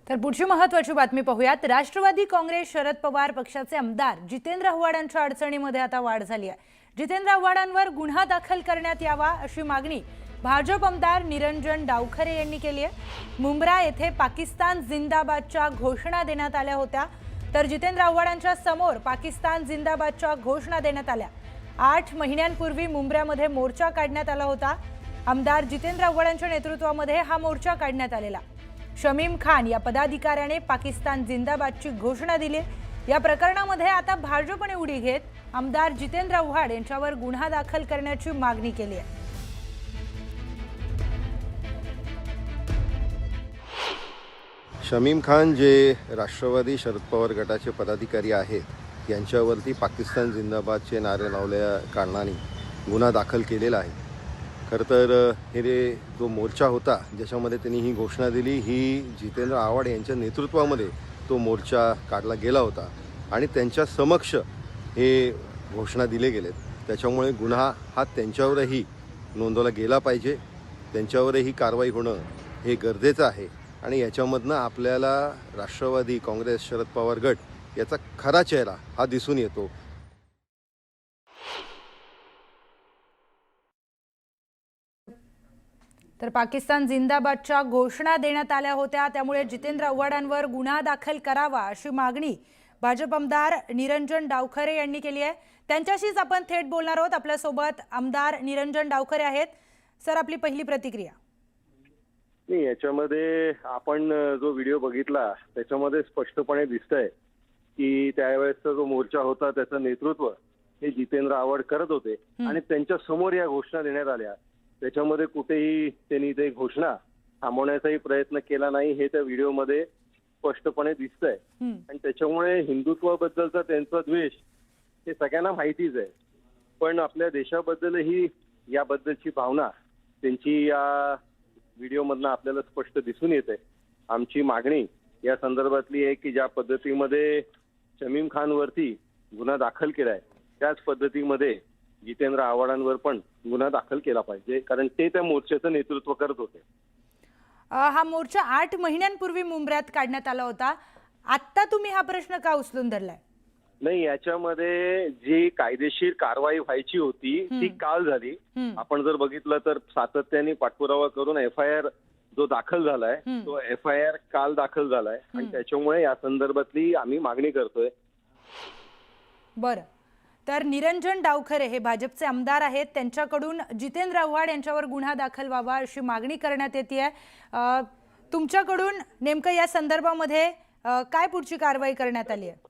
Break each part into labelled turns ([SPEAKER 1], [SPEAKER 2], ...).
[SPEAKER 1] तर पुढची महत्त्वाची बातमी पाहूयात। राष्ट्रवादी काँग्रेस शरद पवार पक्षाचे आमदार जितेंद्र आव्हाडांच्या अडचणीमध्ये आता वाढ झाली आहे। जितेंद्र आव्हाडांवर गुन्हा दाखल करण्यात यावा अशी मागणी भाजप आमदार निरंजन डावखरे यांनी केली आहे। मुंब्रा येथे पाकिस्तान जिंदाबादच्या घोषणा देण्यात आल्या होत्या, तर जितेंद्र आव्हाडांच्या समोर पाकिस्तान जिंदाबादच्या घोषणा देण्यात आल्या। 8 महिन्यांपूर्वी मुंब्र्यामध्ये मोर्चा काढण्यात आला होता। आमदार जितेंद्र आव्हाडांच्या नेतृत्वामध्ये हा मोर्चा काढण्यात आलेला। शमीम खान या पदाधिकाऱ्याने पाकिस्तान जिंदाबादची घोषणा दिली। या प्रकरणामध्ये आता भाजपने उडी घेत आमदार जितेंद्र आव्हाड यांच्यावर गुन्हा दाखल करण्याची मागणी केली आहे।
[SPEAKER 2] शमीम खान जे राष्ट्रवादी शरद पवार गटाचे पदाधिकारी आहेत यांच्यावरती पाकिस्तान जिंदाबादचे नारे लावल्या कारणाने गुन्हा दाखल केलेला आहे। खरं तर हे जो मोर्चा होता ज्याच्यामध्ये त्यांनी ही घोषणा दिली, ही जितेंद्र आव्हाड यांच्या नेतृत्वामध्ये तो मोर्चा काढला गेला होता आणि त्यांच्या समक्ष हे घोषणा दिले गेलेत। त्याच्यामुळे गुन्हा हा त्यांच्यावरही नोंदवला गेला पाहिजे, त्यांच्यावरही कारवाई होणं हे गरजेचं आहे आणि याच्यामधनं आपल्याला राष्ट्रवादी काँग्रेस शरद पवार गट याचा खरा चेहरा हा दिसून येतो।
[SPEAKER 1] तर पाकिस्तान जिंदाबादच्या घोषणा देण्यात आल्या होत्या, त्यामुळे जितेंद्र आव्हाडांवर गुन्हा दाखल करावा अशी मागणी भाजप आमदार निरंजन डावखरे यांनी केली आहे। त्यांच्याशीच आपण थेट बोलणार आहोत। आपल्या सोबत आमदार निरंजन डावखरे आहेत। सर, आपली पहिली प्रतिक्रिया।
[SPEAKER 2] नाही, याच्यामध्ये आपण जो व्हिडिओ बघितला त्याच्यामध्ये स्पष्टपणे दिसतंय की त्यावेळेसचा जो मोर्चा होता त्याचं नेतृत्व हे जितेंद्र आव्हाड करत होते आणि त्यांच्या समोर या घोषणा देण्यात आल्या। त्याच्यामध्ये कुठेही त्यांनी ते घोषणा थांबवण्याचाही प्रयत्न केला नाही, हे त्या व्हिडिओमध्ये स्पष्टपणे दिसतंय। आणि त्याच्यामुळे हिंदुत्वाबद्दलचा त्यांचा द्वेष हे सगळ्यांना माहितीच आहे, पण आपल्या देशाबद्दलही याबद्दलची भावना त्यांची या व्हिडिओमधनं आपल्याला स्पष्ट दिसून येते। आमची मागणी या संदर्भातली आहे की ज्या पद्धतीमध्ये शमीम खानवरती गुन्हा दाखल केलाय त्याच पद्धतीमध्ये जितेंद्र आव्हाडांवर पण गुन्हा दाखल केला पाहिजे, कारण ते त्या मोर्चाचं नेतृत्व करत होते।
[SPEAKER 1] हा मोर्चा 8 महिन्यांपूर्वी मुंब्र्यात काढण्यात आला होता। आता तुम्ही हा प्रश्न का उचलून धरलाय?
[SPEAKER 2] नाही, याच्यामध्ये जी कायदेशीर कारवाई व्हायची होती ती काल झाली। आपण जर बघितलं तर सातत्याने पाठपुरावा करून FIR जो दाखल झालाय तो FIR काल दाखल झालाय आणि त्याच्यामुळे या संदर्भातली आम्ही मागणी करतोय।
[SPEAKER 1] बरं, तर निरंजन डावखरे हे भाजपचे आमदार आहेत, त्यांच्याकडून जितेंद्र आव्हाड यांच्यावर गुन्हा दाखल व्हावा अशी मागणी करण्यात येते। तुमच्याकडून नेमकं या संदर्भामध्ये काय पुढची कारवाई करण्यात आली आहे?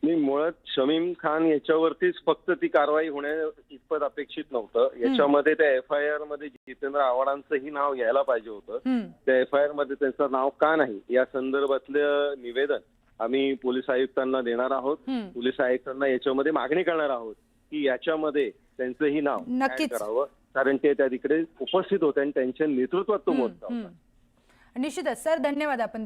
[SPEAKER 2] मी मुळात शमीम खान याच्यावरतीच फक्त ती कारवाई होण्या इतपत अपेक्षित नव्हतं। याच्यामध्ये त्या FIR मध्ये जितेंद्र आव्हाडांचंही नाव यायला पाहिजे होतं। त्या FIR मध्ये त्यांचं नाव का नाही या संदर्भातलं निवेदन आम्ही पोलीस आयुक्तांना देणार आहोत। पोलीस आयुक्तांना याच्यामध्ये मागणी करणार आहोत की याच्यामध्ये त्यांचंही नाव
[SPEAKER 1] नक्कीच
[SPEAKER 2] करावं, कारण ते त्या तिकडे उपस्थित होते आणि त्यांच्या नेतृत्वात तो मोर्चा होता।
[SPEAKER 1] निश्चितच सर, धन्यवाद आपण